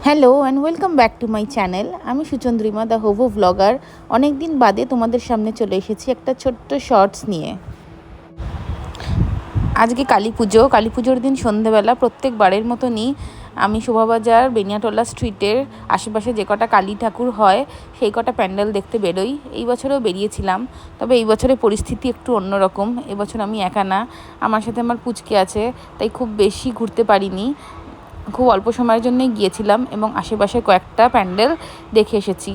Hello and welcome back to my channel. আমি Suchandrima the হোভো blogger. অনেক দিন বাদে তোমাদের সামনে চলে এসেছি একটা ছোট্ট শর্টস নিয়ে। আজকে কালী পুজোর দিন সন্ধেবেলা প্রত্যেকবারের মতনই আমি শোভাবাজার বেনিয়াটোলা স্ট্রিটের আশেপাশে যে কটা কালী ঠাকুর হয় সেই কটা প্যান্ডেল দেখতে বেরোই। এই বছরেও বেরিয়েছিলাম, তবে এই বছরের পরিস্থিতি একটু অন্যরকম। এবছর আমি একা না, আমার সাথে আমার পুচকে আছে, তাই খুব বেশি ঘুরতে পারিনি। খুব অল্প সময়ের জন্যই গিয়েছিলাম এবং আশেপাশে কয়েকটা প্যান্ডেল দেখে এসেছি।